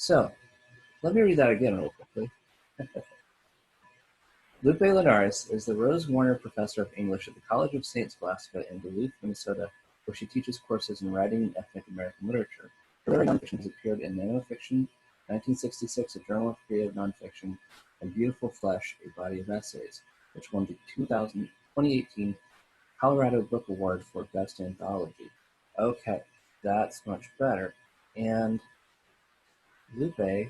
So, let me read that again real quickly. Lupe Linares is the Rose Warner Professor of English at the College of St. Scholastica in Duluth, Minnesota, where she teaches courses in writing and ethnic American literature. Her literary nonfiction has appeared in Nanofiction, 1966, a journal of creative nonfiction, and Beautiful Flesh, a body of essays, which won the 2018 Colorado Book Award for Best Anthology. Okay, that's much better. And Lupe,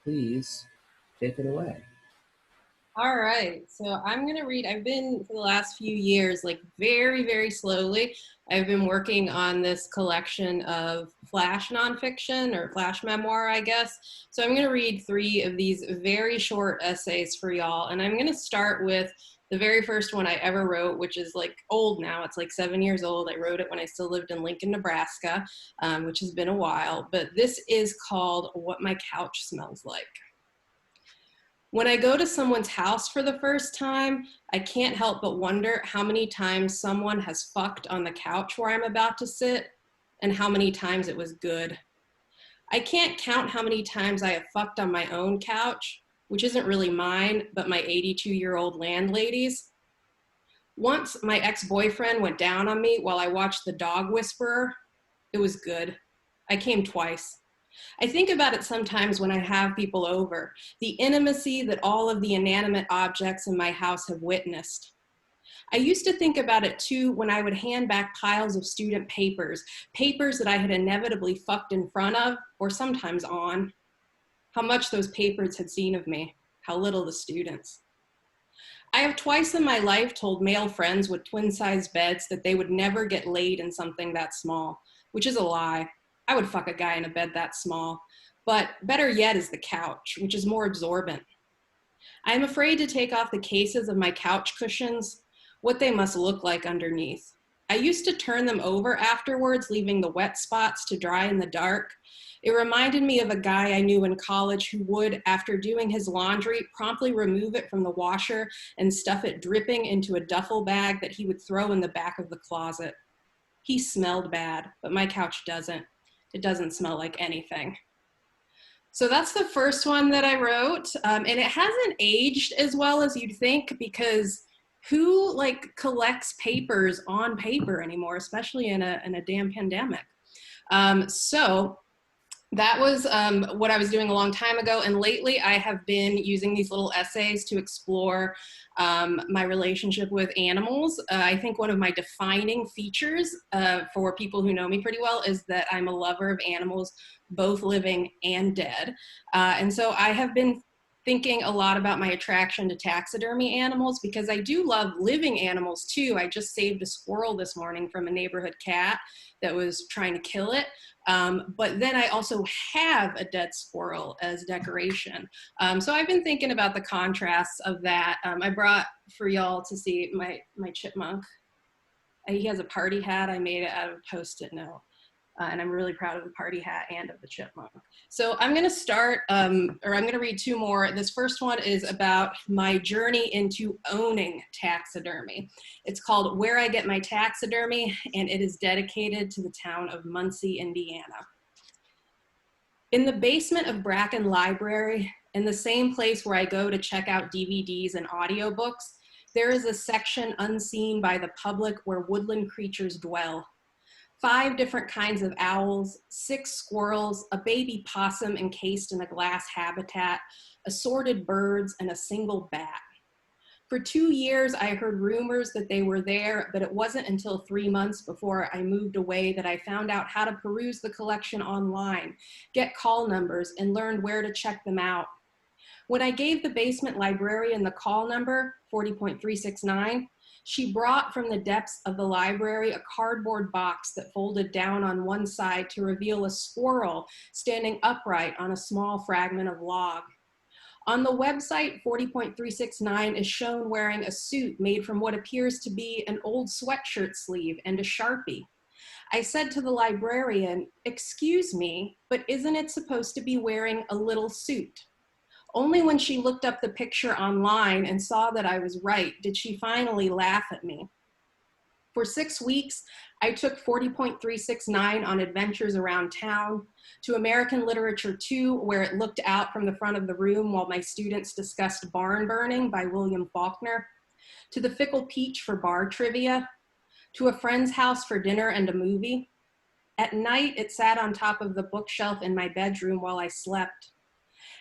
please take it away. All right, so I'm gonna read, I've been for the last few years, like very slowly, I've been working on this collection of flash nonfiction or flash memoir, I guess. So I'm gonna read 3 of these very short essays for y'all. And I'm gonna start with the very first one I ever wrote, which is like old now, it's like 7 years old. I wrote it when I still lived in Lincoln, Nebraska, which has been a while, but this is called What My Couch Smells Like. When I go to someone's house for the first time, I can't help but wonder how many times someone has fucked on the couch where I'm about to sit and how many times it was good. I can't count how many times I have fucked on my own couch, which isn't really mine, but my 82-year-old landlady's. Once my ex-boyfriend went down on me while I watched The Dog Whisperer. It was good. I came twice. I think about it sometimes when I have people over, the intimacy that all of the inanimate objects in my house have witnessed. I used to think about it too when I would hand back piles of student papers, papers that I had inevitably fucked in front of or sometimes on. How much those papers had seen of me, how little the students. I have twice in my life told male friends with twin-sized beds that they would never get laid in something that small, which is a lie. I would fuck a guy in a bed that small, but better yet is the couch, which is more absorbent. I am afraid to take off the cases of my couch cushions, what they must look like underneath. I used to turn them over afterwards, leaving the wet spots to dry in the dark. It reminded me of a guy I knew in college who would, after doing his laundry, promptly remove it from the washer and stuff it dripping into a duffel bag that he would throw in the back of the closet. He smelled bad, but my couch doesn't. It doesn't smell like anything. So that's the first one that I wrote. And it hasn't aged as well as you'd think, because who like collects papers on paper anymore, especially in a damn pandemic? So that was what I was doing a long time ago. And lately I have been using these little essays to explore my relationship with animals. I think one of my defining features for people who know me pretty well is that I'm a lover of animals, both living and dead. And so I have been thinking a lot about my attraction to taxidermy animals, because I do love living animals too. I just saved a squirrel this morning from a neighborhood cat that was trying to kill it. But then I also have a dead squirrel as decoration. So I've been thinking about the contrasts of that. I brought for y'all to see my chipmunk. He has a party hat. I made it out of a Post-it note. And I'm really proud of the party hat and of the chipmunk. So I'm gonna start, I'm gonna read 2 more. This first one is about my journey into owning taxidermy. It's called Where I Get My Taxidermy, and it is dedicated to the town of Muncie, Indiana. In the basement of Bracken Library, in the same place where I go to check out DVDs and audiobooks, there is a section unseen by the public where woodland creatures dwell. 5 different kinds of owls, 6 squirrels, a baby possum encased in a glass habitat, assorted birds, and a single bat. For 2 years, I heard rumors that they were there, but it wasn't until 3 months before I moved away that I found out how to peruse the collection online, get call numbers, and learned where to check them out. When I gave the basement librarian the call number, 40.369, she brought from the depths of the library a cardboard box that folded down on one side to reveal a squirrel standing upright on a small fragment of log. On the website, 40.369 is shown wearing a suit made from what appears to be an old sweatshirt sleeve and a Sharpie. I said to the librarian, "Excuse me, but isn't it supposed to be wearing a little suit?" Only when she looked up the picture online and saw that I was right did she finally laugh at me. For 6 weeks, I took 40.369 on adventures around town, to American Literature 2, where it looked out from the front of the room while my students discussed Barn Burning by William Faulkner, to the Fickle Peach for bar trivia, to a friend's house for dinner and a movie. At night, it sat on top of the bookshelf in my bedroom while I slept.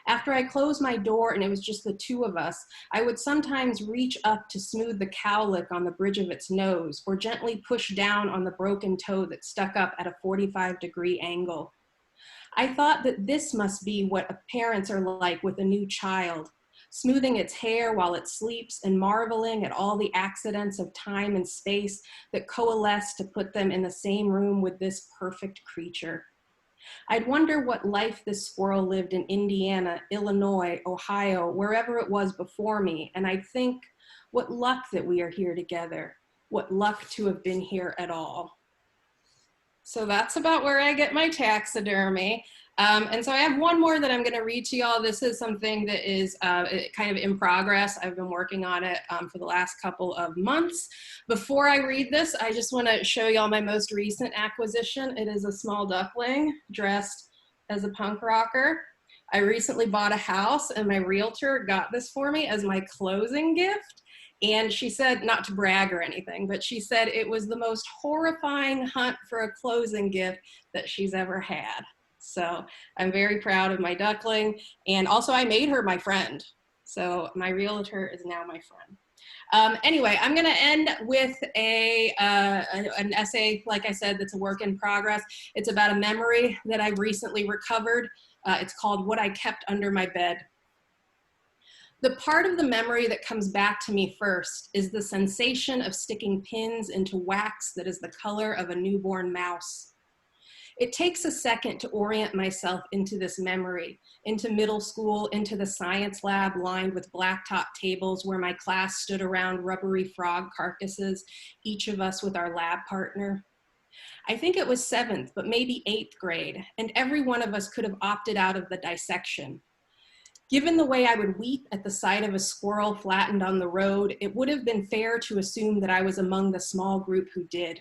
After I closed my door and it was just the two of us, I would sometimes reach up to smooth the cowlick on the bridge of its nose, or gently push down on the broken toe that stuck up at a 45-degree angle. I thought that this must be what parents are like with a new child, smoothing its hair while it sleeps and marveling at all the accidents of time and space that coalesce to put them in the same room with this perfect creature. I'd wonder what life this squirrel lived in Indiana, Illinois, Ohio, wherever it was before me, and I'd think, what luck that we are here together, what luck to have been here at all. So that's about where I get my taxidermy. And so I have one more that I'm going to read to y'all. This is something that is kind of in progress. I've been working on it for the last couple of months. Before I read this, I just want to show y'all my most recent acquisition. It is a small duckling dressed as a punk rocker. I recently bought a house and my realtor got this for me as my closing gift. And she said, not to brag or anything, but she said it was the most horrifying hunt for a closing gift that she's ever had. So I'm very proud of my duckling. And also I made her my friend. So my realtor is now my friend. Anyway, I'm gonna end with an essay, like I said, that's a work in progress. It's about a memory that I recently recovered. It's called What I Kept Under My Bed. The part of the memory that comes back to me first is the sensation of sticking pins into wax that is the color of a newborn mouse. It takes a second to orient myself into this memory, into middle school, into the science lab lined with blacktop tables where my class stood around rubbery frog carcasses, each of us with our lab partner. I think it was 7th, but maybe 8th grade, and every one of us could have opted out of the dissection. Given the way I would weep at the sight of a squirrel flattened on the road, it would have been fair to assume that I was among the small group who did.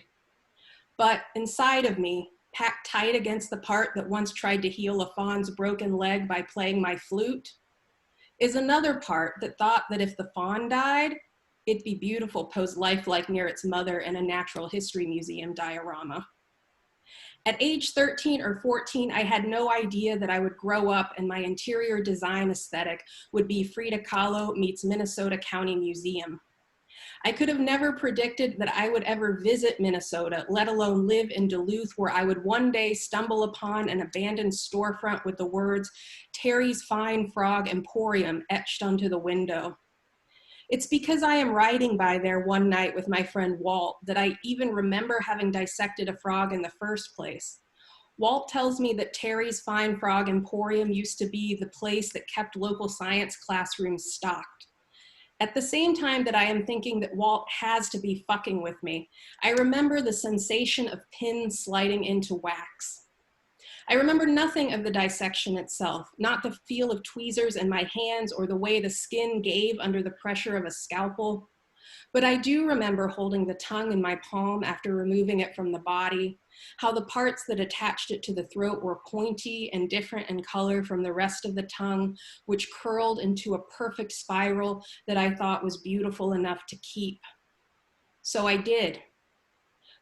But inside of me, packed tight against the part that once tried to heal a fawn's broken leg by playing my flute, is another part that thought that if the fawn died, it'd be beautiful posed lifelike near its mother in a natural history museum diorama. At age 13 or 14, I had no idea that I would grow up and my interior design aesthetic would be Frida Kahlo meets Minnesota County Museum. I could have never predicted that I would ever visit Minnesota, let alone live in Duluth, where I would one day stumble upon an abandoned storefront with the words, "Terry's Fine Frog Emporium," etched onto the window. It's because I am riding by there one night with my friend Walt that I even remember having dissected a frog in the first place. Walt tells me that Terry's Fine Frog Emporium used to be the place that kept local science classrooms stocked. At the same time that I am thinking that Walt has to be fucking with me, I remember the sensation of pins sliding into wax. I remember nothing of the dissection itself, not the feel of tweezers in my hands or the way the skin gave under the pressure of a scalpel. But I do remember holding the tongue in my palm after removing it from the body, how the parts that attached it to the throat were pointy and different in color from the rest of the tongue, which curled into a perfect spiral that I thought was beautiful enough to keep. So I did.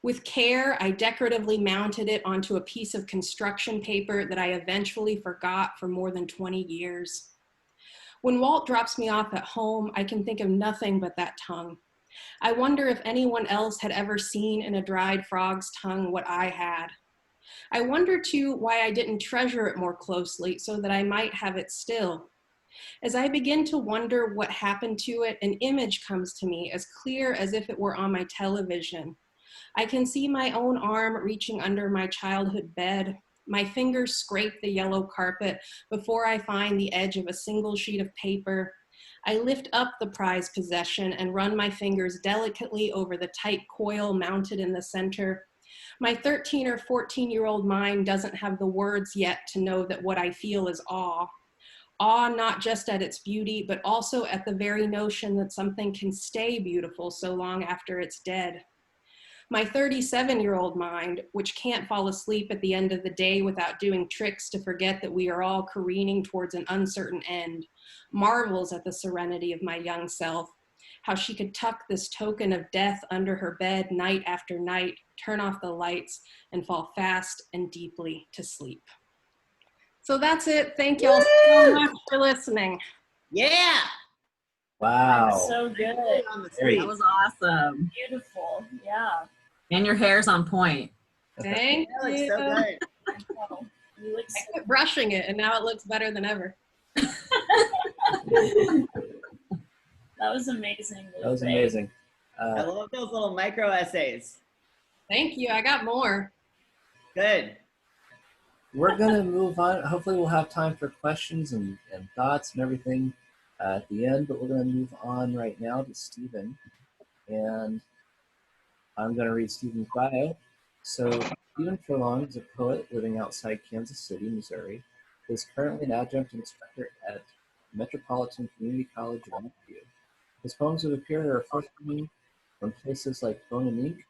With care, I decoratively mounted it onto a piece of construction paper that I eventually forgot for more than 20 years. When Walt drops me off at home, I can think of nothing but that tongue. I wonder if anyone else had ever seen in a dried frog's tongue what I had. I wonder too why I didn't treasure it more closely so that I might have it still. As I begin to wonder what happened to it, an image comes to me as clear as if it were on my television. I can see my own arm reaching under my childhood bed. My fingers scrape the yellow carpet before I find the edge of a single sheet of paper. I lift up the prized possession and run my fingers delicately over the tight coil mounted in the center. My 13 or 14-year-old mind doesn't have the words yet to know that what I feel is awe. Awe not just at its beauty, but also at the very notion that something can stay beautiful so long after it's dead. My 37-year-old mind, which can't fall asleep at the end of the day without doing tricks to forget that we are all careening towards an uncertain end, marvels at the serenity of my young self, how she could tuck this token of death under her bed night after night, turn off the lights, and fall fast and deeply to sleep. So that's it. Thank y'all so much for listening. Yeah. Wow. That was so good. That was awesome. Beautiful. Yeah. And your hair's on point. Thank That looks you. so good. Oh, you look I kept brushing it, and now it looks better than ever. That was amazing. That was amazing. I love those little micro essays. Thank you. I got more. Good. We're going to move on. Hopefully we'll have time for questions and thoughts and everything at the end, but we're going to move on right now to Stephen. And I'm going to read Stephen's bio. So Stephen Furlong is a poet living outside Kansas City, Missouri. He is currently an adjunct instructor at Metropolitan Community College in Mountview. His poems have appeared or are forthcoming from places like Bone and Ink,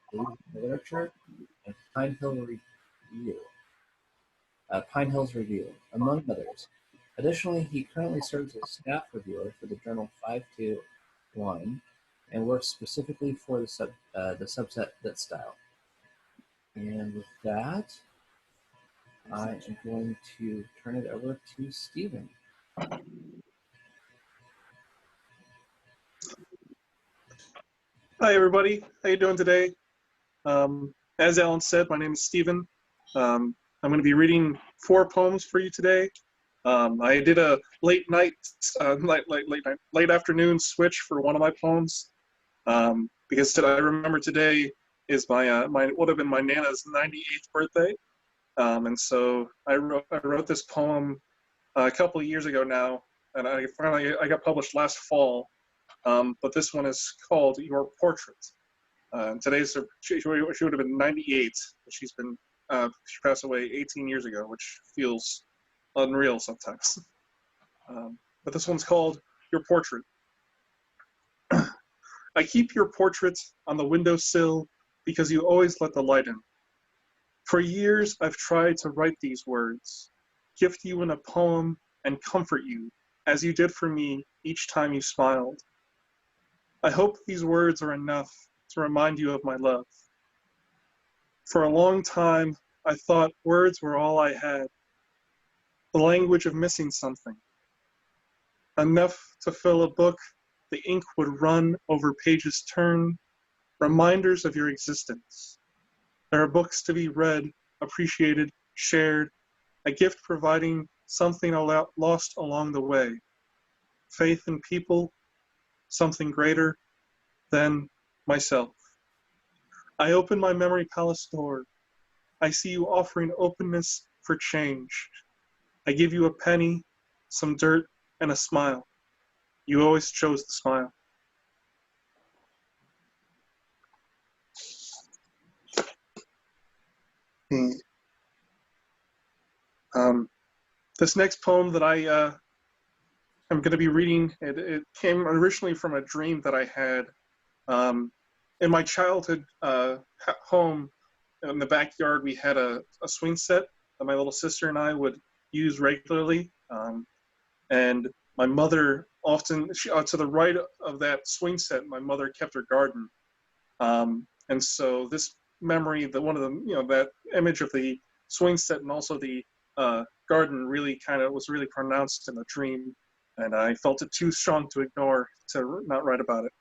Literature, and Pine Hills Review, among others. Additionally, he currently serves as staff reviewer for the journal 521 and works specifically for the subset Lit Style. And with that, I am going to turn it over to Stephen. Hi, everybody. How you doing today? As Alan said, my name is Stephen. I'm going to be reading 4 poems for you today. I did a late afternoon switch for one of my poems because I remember today is my would have been my Nana's 98th birthday, and so I wrote this poem a couple of years ago now, and I got published last fall. But this one is called Your Portrait. She would have been 98, but she passed away 18 years ago, which feels unreal sometimes. But this one's called Your Portrait. I keep your portrait on the windowsill because you always let the light in. For years, I've tried to write these words, gift you in a poem, and comfort you, as you did for me each time you smiled. I hope these words are enough to remind you of my love. For a long time, I thought words were all I had, the language of missing something. Enough to fill a book, the ink would run over pages turned, reminders of your existence. There are books to be read, appreciated, shared, a gift providing something lost along the way. Faith in people, something greater than myself. I open my memory palace door. I see you offering openness for change. I give you a penny, some dirt, and a smile. You always chose the smile. This next poem that I am going to be reading, it came originally from a dream that I had. In my childhood home, in the backyard, we had a swing set that my little sister and I would use regularly. And my mother often, to the right of that swing set, my mother kept her garden. And so this memory, that image of the swing set and also the garden was really pronounced in the dream. And I felt it too strong to ignore to not write about it.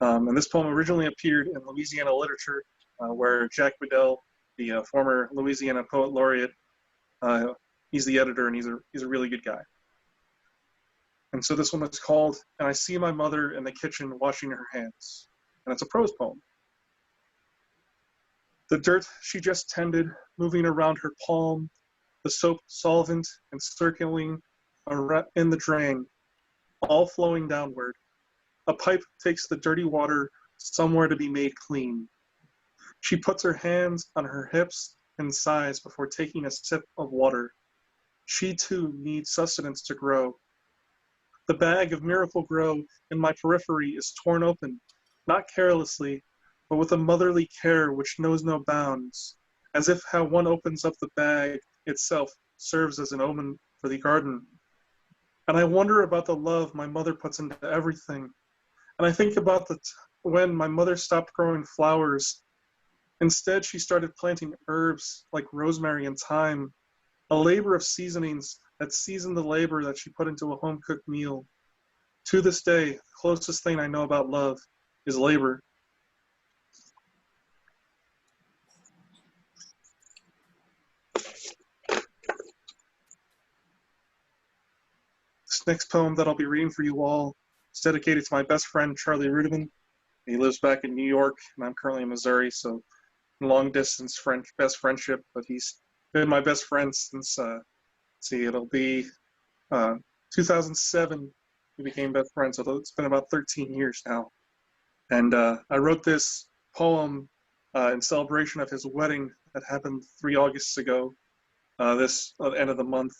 And this poem originally appeared in Louisiana Literature, where Jack Bedell, the former Louisiana Poet Laureate, he's the editor, and he's a really good guy. And so this one is called, And I See My Mother in the Kitchen Washing Her Hands. And it's a prose poem. The dirt she just tended, moving around her palm, the soap solvent and circling in the drain, all flowing downward. A pipe takes the dirty water somewhere to be made clean. She puts her hands on her hips and sighs before taking a sip of water. She too needs sustenance to grow. The bag of Miracle Grow in my periphery is torn open, not carelessly, but with a motherly care which knows no bounds, as if how one opens up the bag itself serves as an omen for the garden. And I wonder about the love my mother puts into everything. And I think about when my mother stopped growing flowers. Instead, she started planting herbs like rosemary and thyme, a labor of seasonings that season the labor that she put into a home-cooked meal. To this day, the closest thing I know about love is labor. This next poem that I'll be reading for you all is dedicated to my best friend, Charlie Rudiman. He lives back in New York, and I'm currently in Missouri, so long-distance best friendship, but he's been my best friend since, it'll be 2007 we became best friends, so it's been about 13 years now. And I wrote this poem in celebration of his wedding that happened 3 Augusts ago, this end of the month.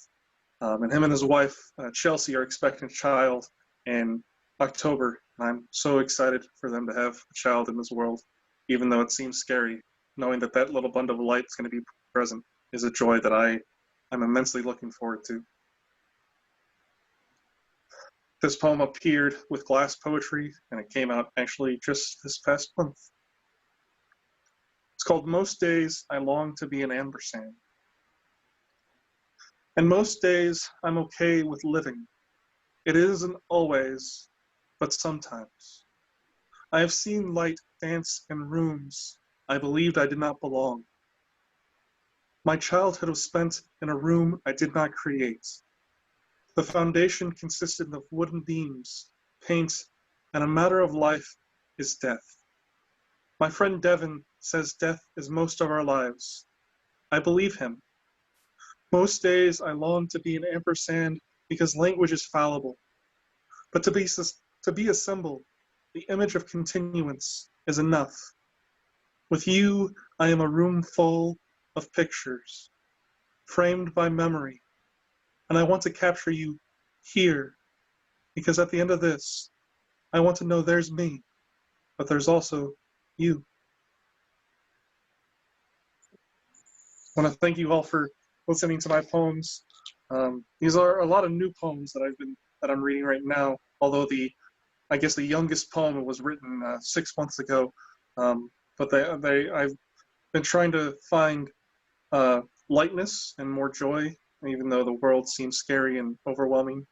And him and his wife, Chelsea, are expecting a child in October. I'm so excited for them to have a child in this world, even though it seems scary. Knowing that that little bundle of light is going to be present is a joy that I'm immensely looking forward to. This poem appeared with Glass Poetry, and it came out actually just this past month. It's called Most Days I Long to Be an Ampersand. And most days I'm okay with living. It isn't always, but sometimes. I have seen light dance in rooms I believed I did not belong. My childhood was spent in a room I did not create. The foundation consisted of wooden beams, paint, and a matter of life is death. My friend Devin says death is most of our lives. I believe him. Most days I long to be an ampersand because language is fallible. But to be a symbol, the image of continuance is enough. With you, I am a room full of pictures, framed by memory, and I want to capture you here, because at the end of this, I want to know there's me, but there's also you. I want to thank you all for listening to my poems. These are a lot of new poems that I'm reading right now, although I guess the youngest poem was written 6 months ago. But I've been trying to find lightness and more joy, even though the world seems scary and overwhelming.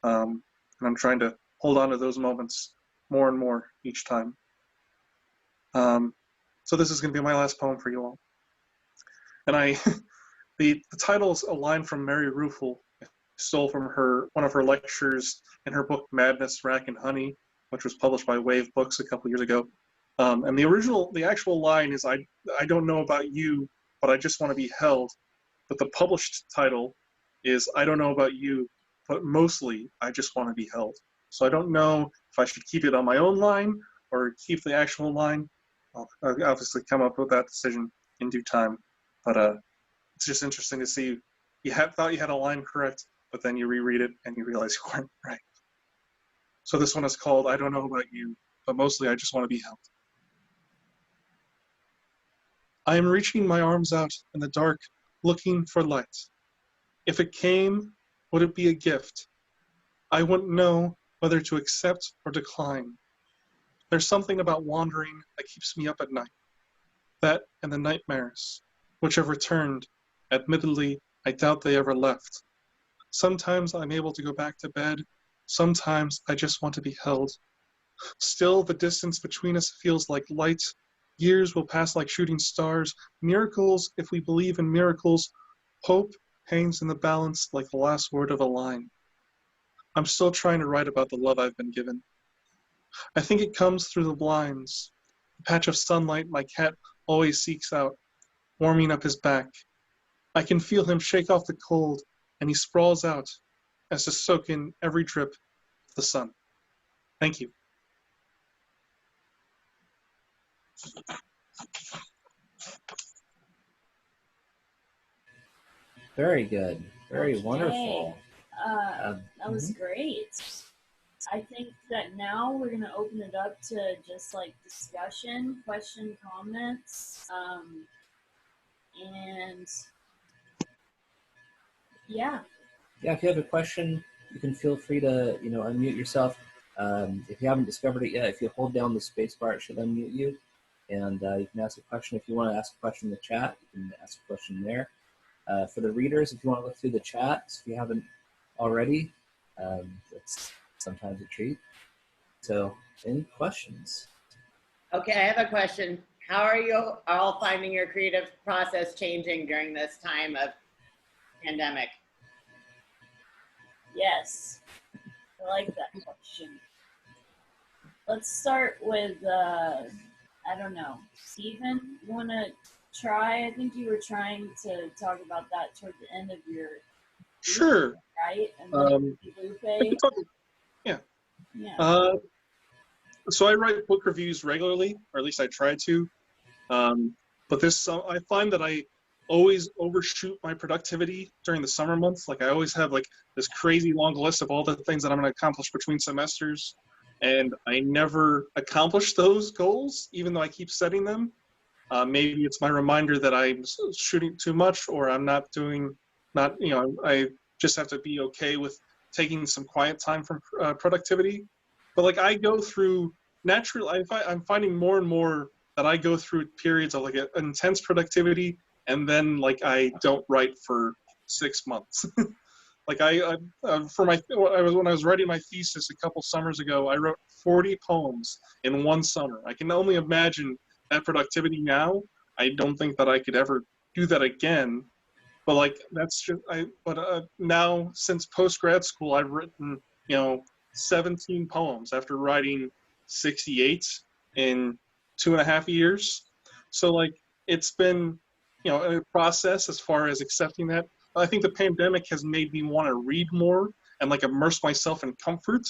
And I'm trying to hold on to those moments more and more each time. So this is going to be my last poem for you all. And the title's a line from Mary Ruefle. I stole from one of her lectures in her book Madness, Rack and Honey, which was published by Wave Books a couple years ago. And the actual line is, I don't know about you, but I just want to be held. But the published title is, I don't know about you, but mostly I just want to be held. So I don't know if I should keep it on my own line or keep the actual line. I'll obviously come up with that decision in due time. But it's just interesting to see thought you had a line correct, but then you reread it and you realize you weren't right. So this one is called I Don't Know About You, but mostly I just want to be held. I am reaching my arms out in the dark, looking for light. If it came, would it be a gift? I wouldn't know whether to accept or decline. There's something about wandering that keeps me up at night. That and the nightmares, which have returned. Admittedly, I doubt they ever left. Sometimes I'm able to go back to bed. Sometimes I just want to be held. Still, the distance between us feels like light. Years will pass like shooting stars. Miracles, if we believe in miracles. Hope hangs in the balance like the last word of a line. I'm still trying to write about the love I've been given. I think it comes through the blinds. The patch of sunlight my cat always seeks out, warming up his back. I can feel him shake off the cold, and he sprawls out as to soak in every drip of the sun. Thank you. Very good. Very Okay. wonderful. That was great. I think that now we're going to open it up to just like discussion, question, comments, and yeah. Yeah, if you have a question, you can feel free to, unmute yourself. If you haven't discovered it yet, if you hold down the space bar, it should unmute you. And you can ask a question. If you want to ask a question in the chat, you can ask a question there. For the readers, if you want to look through the chat, if you haven't already, it's sometimes a treat. So, any questions? Okay, I have a question. How are you all finding your creative process changing during this time of pandemic? Yes, I like that question. Let's start with, I don't know, Stephen, you want to try? I think you were trying to talk about that toward the end of your Sure. right? And Lupe. Yeah. Yeah. So I write book reviews regularly, or at least I try to. But I find that I always overshoot my productivity during the summer months. Like I always have like this crazy long list of all the things that I'm going to accomplish between semesters, and I never accomplish those goals, even though I keep setting them. Maybe it's my reminder that I'm shooting too much, or I'm not doing, I just have to be okay with taking some quiet time from productivity. But like I go through naturally, I'm finding more and more that I go through periods of like intense productivity, and then like I don't write for 6 months. Like when I was writing my thesis a couple summers ago, I wrote 40 poems in one summer. I can only imagine that productivity now. I don't think that I could ever do that again. But like that's just now since post grad school, I've written 17 poems after writing 68 in 2.5 years. So like it's been a process as far as accepting that. I think the pandemic has made me want to read more and like immerse myself in comfort,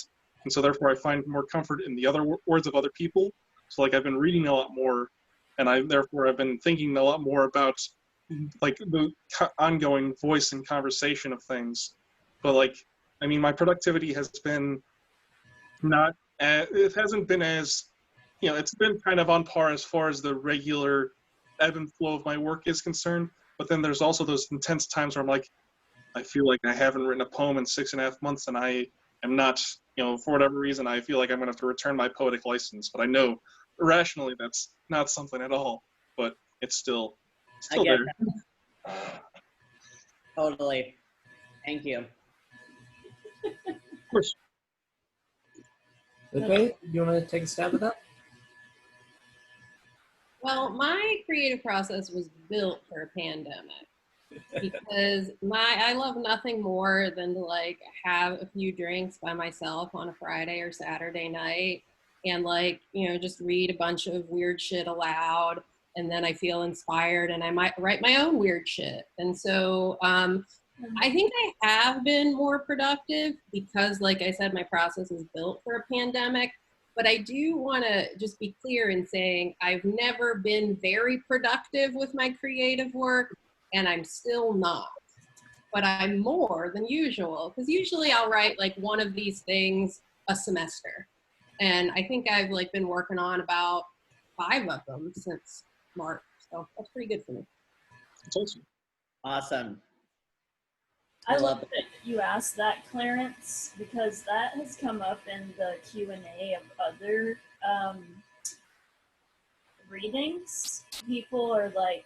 and so therefore I find more comfort in the other words of other people. So like I've been reading a lot more, and I've been thinking a lot more about like the ongoing voice and conversation of things. But like I mean, my productivity has been not it hasn't been as it's been kind of on par as far as the regular ebb and flow of my work is concerned. But then there's also those intense times where I'm like, I feel like I haven't written a poem in 6.5 months, and I am not, for whatever reason, I feel like I'm going to have to return my poetic license. But I know rationally that's not something at all. But it's still there. Totally. Thank you. Of course. Okay, you want to take a stab at that? Well, my creative process was built for a pandemic because I love nothing more than to like have a few drinks by myself on a Friday or Saturday night and like, just read a bunch of weird shit aloud, and then I feel inspired and I might write my own weird shit. And so I think I have been more productive because, like I said, my process is built for a pandemic. But I do want to just be clear in saying I've never been very productive with my creative work, and I'm still not. But I'm more than usual, because usually I'll write like one of these things a semester. And I think I've like been working on about 5 of them since March. So that's pretty good for me. That's awesome. Awesome. I love that you asked that, Clarence, because that has come up in the Q&A of other readings. People are like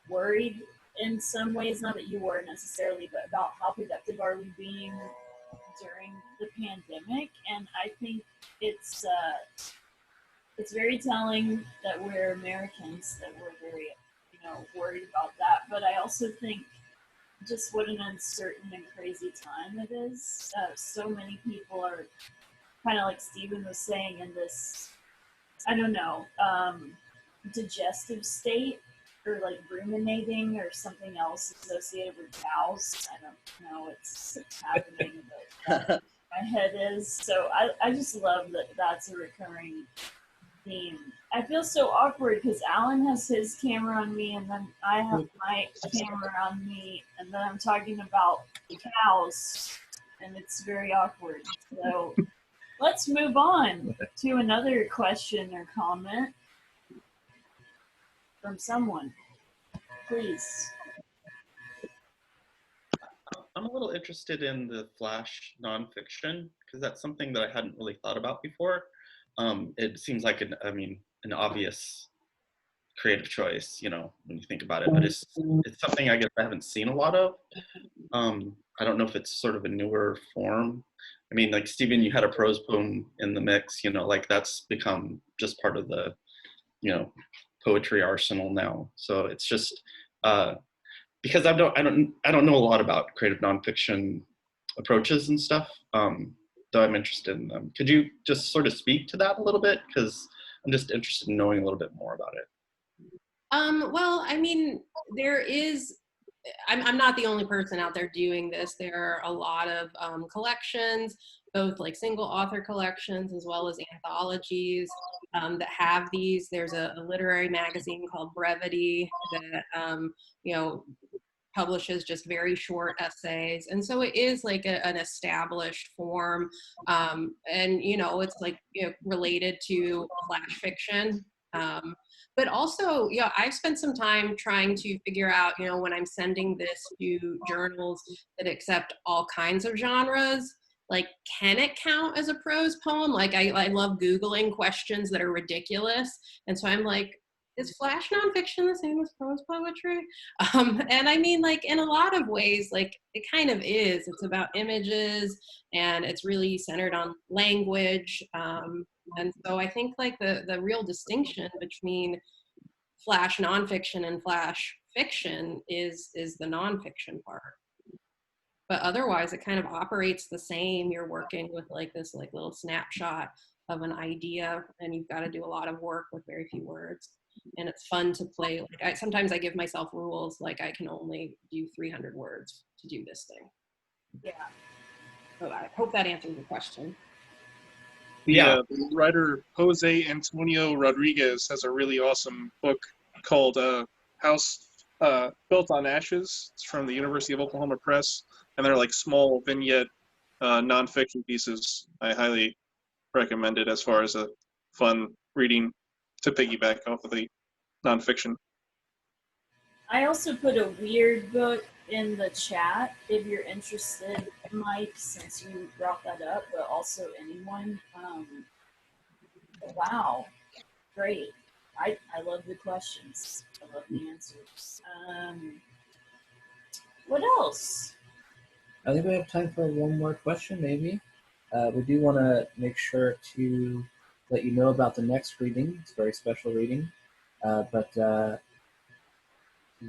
worried in some ways, not that you were necessarily, but about how productive are we being during the pandemic. And I think it's very telling that we're Americans, that we're very worried about that. But I also think just what an uncertain and crazy time it is. So many people are kind of like Stephen was saying in this, I don't know, digestive state, or like ruminating or something else associated with cows. I don't know what's happening, but my head is. So I just love that that's a recurring theme. I feel so awkward because Alan has his camera on me, and then I have my camera on me, and then I'm talking about cows, and it's very awkward. So let's move on to another question or comment from someone. Please. I'm a little interested in the Flash nonfiction because that's something that I hadn't really thought about before. It seems like an obvious creative choice, you know, when you think about it, but it's something I guess I haven't seen a lot of. I don't know if it's sort of a newer form. I mean, like Stephen, you had a prose poem in the mix, you know, like that's become just part of the, you know, poetry arsenal now. So it's just because I don't know a lot about creative nonfiction approaches and stuff. Though I'm interested in them. Could you just sort of speak to that a little bit? Because I'm just interested in knowing a little bit more about it. Well, I mean, I'm not the only person out there doing this. There are a lot of collections, both like single author collections as well as anthologies that have these. There's a literary magazine called Brevity that, you know, publishes just very short essays. And so it is like an established form. And, you know, it's like, you know, related to flash fiction. But also, yeah, I've spent some time trying to figure out, you know, when I'm sending this to journals that accept all kinds of genres, like, can it count as a prose poem? Like, I love Googling questions that are ridiculous. And so I'm like, is flash nonfiction the same as prose poetry? And I mean, like, in a lot of ways, like, it kind of is. It's about images, and it's really centered on language. And so I think like the real distinction between flash nonfiction and flash fiction is the nonfiction part. But otherwise, it kind of operates the same. You're working with like this like little snapshot of an idea, and you've got to do a lot of work with very few words. And it's fun to play. Like sometimes I give myself rules, like I can only do 300 words to do this thing. Yeah. So I hope that answers the question. The writer Jose Antonio Rodriguez has a really awesome book called House Built on Ashes. It's from the University of Oklahoma Press, and they're like small vignette nonfiction pieces. I highly recommend it as far as a fun reading to piggyback off of the nonfiction. I also put a weird book in the chat if you're interested, Mike, since you brought that up, but also anyone. Wow, great. I love the questions. I love the answers. What else? I think we have time for one more question, maybe. We do want to make sure to let you know about the next reading. It's a very special reading. But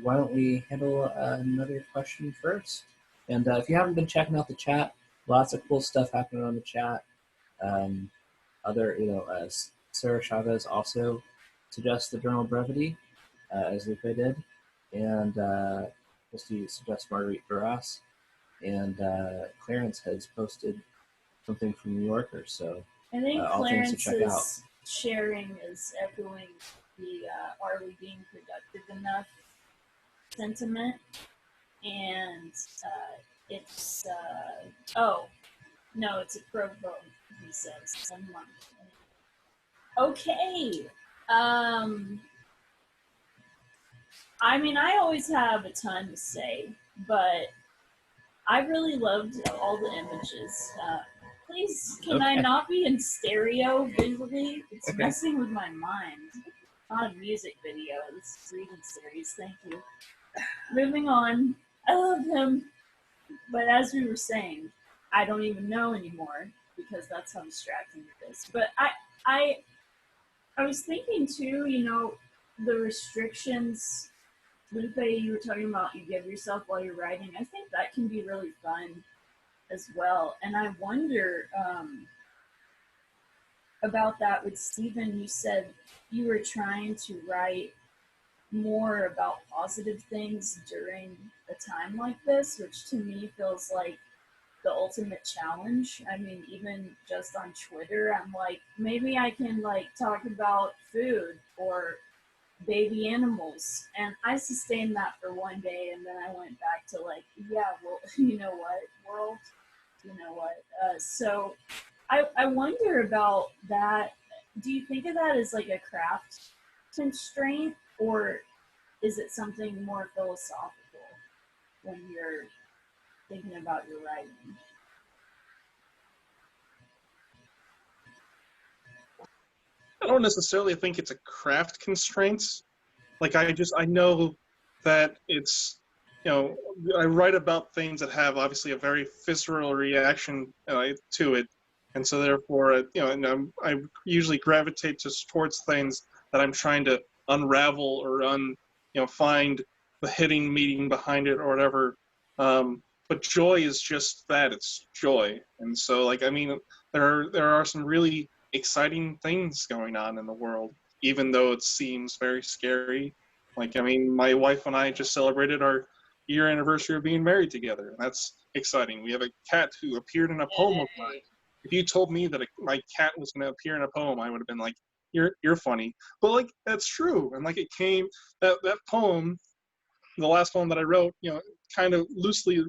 why don't we handle another question first? And if you haven't been checking out the chat, lots of cool stuff happening on the chat. Sarah Chavez also suggests the journal Brevity, as Lupe did, and Christy suggests Marguerite Duras, and Clarence has posted something from New Yorker, so I think all things to check out. Clarence's sharing is echoing the "Are we being productive enough?" sentiment, and it's oh no, it's a pro vote. He says, okay. I mean, I always have a ton to say, but I really loved all the images. Please, can I not be in stereo visually? It's messing with my mind. Not a music video. This is a reading series. Thank you. Moving on. I love him. But as we were saying, I don't even know anymore because that's how distracting it is. But I was thinking too, you know, the restrictions, Lupe, you were talking about you give yourself while you're writing. I think that can be really fun as well. And I wonder about that with Stephen. You said you were trying to write more about positive things during a time like this, which to me feels like the ultimate challenge. I mean, even just on Twitter, I'm like, maybe I can like talk about food or baby animals. And I sustained that for one day, and then I went back to like, yeah, well, you know what, world, you know what. So I wonder about that. Do you think of that as like a craft constraint, or is it something more philosophical when you're thinking about your writing? I don't necessarily think it's a craft constraint. Like I know that it's, I write about things that have obviously a very visceral reaction to it, and so therefore, I usually gravitate towards things that I'm trying to unravel or find the hidden meaning behind it or whatever. But joy is just that; it's joy, and so like I mean, there are some really exciting things going on in the world, even though it seems very scary. Like, I mean, my wife and I just celebrated our year anniversary of being married together, and that's exciting. We have a cat who appeared in a poem of mine. If you told me that my cat was going to appear in a poem, I would have been like, "You're funny," but like that's true. And like it came that poem, the last poem that I wrote, kind of loosely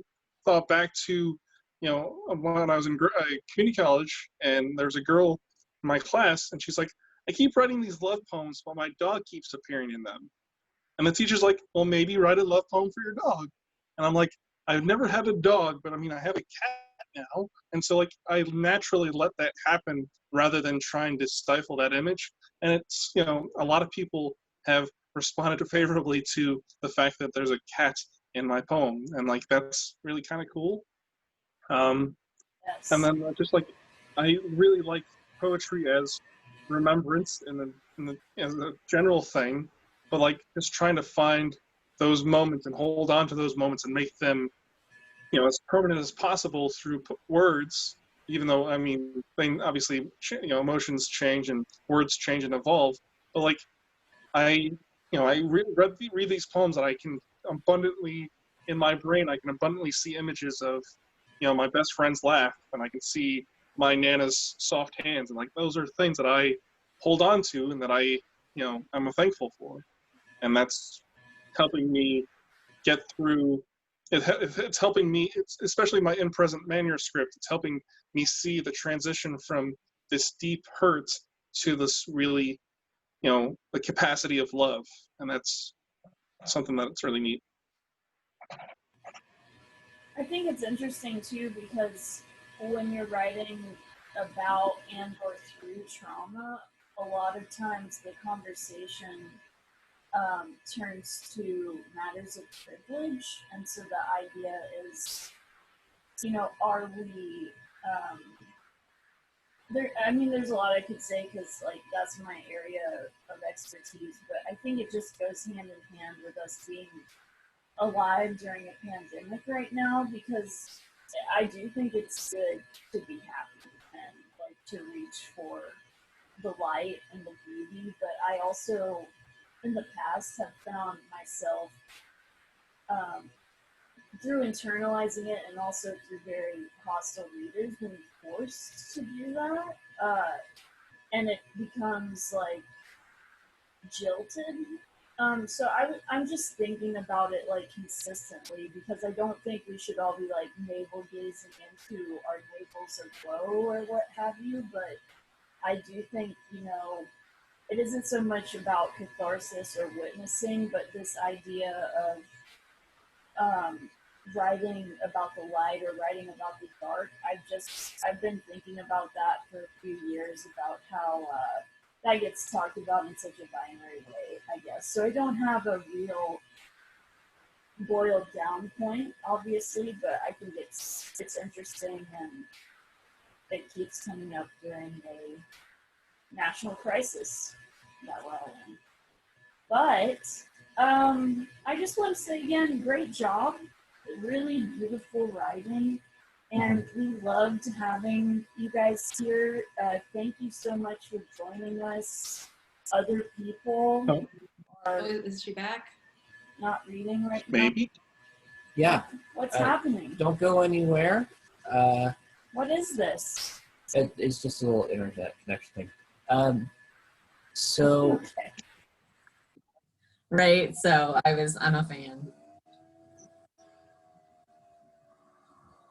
thought back to, when I was in community college, and there was a girl in my class, and she's like, "I keep writing these love poems, but my dog keeps appearing in them." And the teacher's like, "Well, maybe write a love poem for your dog." And I'm like, "I've never had a dog, but I mean, I have a cat now." And so like, I naturally let that happen rather than trying to stifle that image. And it's, a lot of people have responded favorably to the fact that there's a cat in my poem. And like, that's really kind of cool. And Yes. then just like, I really like poetry as remembrance as a general thing, but like just trying to find those moments and hold on to those moments and make them, as permanent as possible through words. Even though I mean, obviously, emotions change and words change and evolve. But like I read these poems that I can abundantly in my brain. I can abundantly see images of, my best friend's laugh, and I can see my Nana's soft hands, and like those are things that I hold on to and that I'm thankful for, and that's helping me get through. It's helping me, especially my in present manuscript. It's helping me see the transition from this deep hurt to this really, the capacity of love, and that's something that's really neat. I think it's interesting too because when you're writing about and or through trauma, a lot of times the conversation turns to matters of privilege, and so the idea is, are we? There's a lot I could say because like that's my area of expertise, but I think it just goes hand in hand with us being alive during a pandemic right now, because I do think it's good to be happy and like to reach for the light and the beauty, but I also in the past have found myself through internalizing it and also through very hostile readers being forced to do that, and it becomes like jilted. So I'm just thinking about it like consistently, because I don't think we should all be like navel gazing into our navels aglow or what have you, but I do think, it isn't so much about catharsis or witnessing, but this idea of writing about the light or writing about the dark. I've been thinking about that for a few years, about how that gets talked about in such a binary way, I guess. So I don't have a real boiled down point, obviously, but I think it's interesting, and it keeps coming up during a national crisis that we're all in. But I just want to say again, great job. Really beautiful writing. And we loved having you guys here. Thank you so much for joining us. Other people are Is she back? not reading right now. Maybe. Yeah. What's happening? Don't go anywhere. What is this? It's just a little internet connection thing. So Okay. Right, so I'm a fan.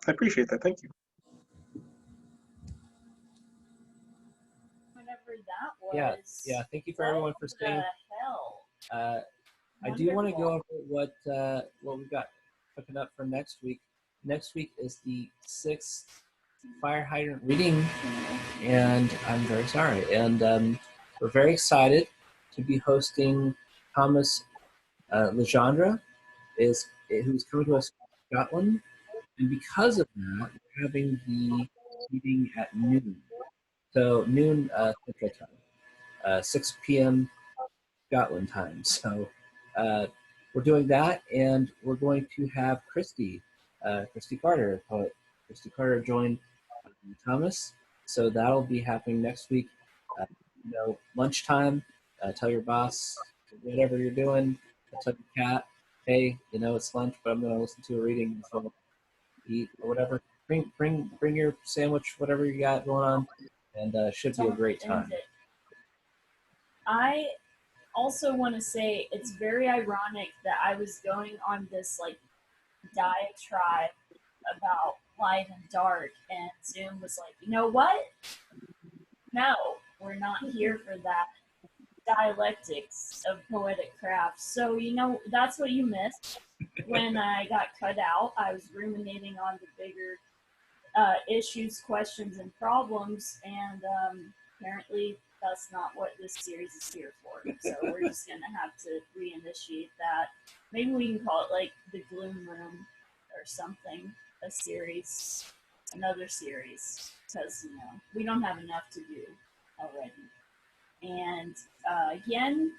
I appreciate that. Thank you. whatever that Yeah, was. yeah. Thank you for everyone for What staying. the hell? I do want to go Wonderful. over what we've got cooking up for next week. Next week is the 6th fire hydrant reading, and I'm very sorry. And we're very excited to be hosting Thomas Legendre, who's coming to us from Scotland. And because of that, we're having the meeting at noon. So noon Central Time, 6 p.m. Scotland time. So we're doing that, and we're going to have Christy Carter, poet Christy Carter, join Thomas. So that'll be happening next week. Lunchtime. Tell your boss whatever you're doing. Tell your cat, hey, it's lunch, but I'm going to listen to a reading. So eat or whatever. Bring your sandwich, whatever you got going on, and should be a great time. I also want to say it's very ironic that I was going on this like diatribe about light and dark, and Zoom was like, you know what? No, we're not here for that dialectics of poetic craft. So, that's what you missed when I got cut out. I was ruminating on the bigger issues, questions, and problems, and apparently that's not what this series is here for. So we're just going to have to reinitiate that. Maybe we can call it like the Gloom Room or something, another series, because, we don't have enough to do already. And again,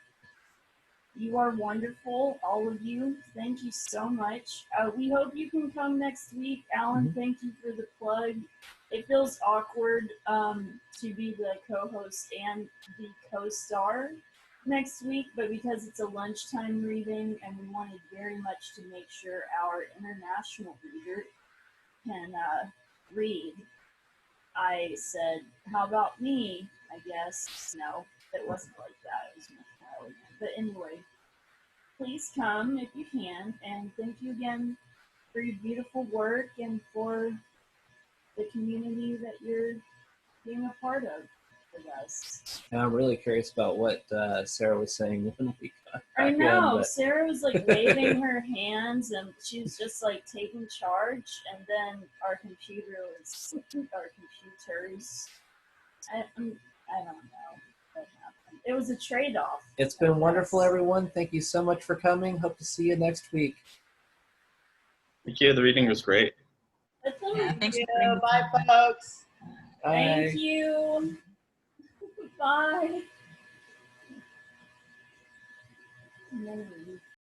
you are wonderful, all of you. Thank you so much. We hope you can come next week. Alan, thank you for the plug. It feels awkward to be the co-host and the co-star next week, but because it's a lunchtime reading and we wanted very much to make sure our international reader can read, I said, how about me? I guess. No, it wasn't like that. It was much more elegant. But anyway, please come if you can, and thank you again for your beautiful work and for the community that you're being a part of with us. And I'm really curious about what Sarah was saying when we got I back know. in, but... Sarah was like waving her hands, and she was just like taking charge, and then our computers. I don't know what happened. It was a trade-off. It's been wonderful, everyone. Thank you so much for coming. Hope to see you next week. Thank you. The reading was great. Thanks Yeah, for bringing bye, me. folks. Bye. Thank you. Bye. And then we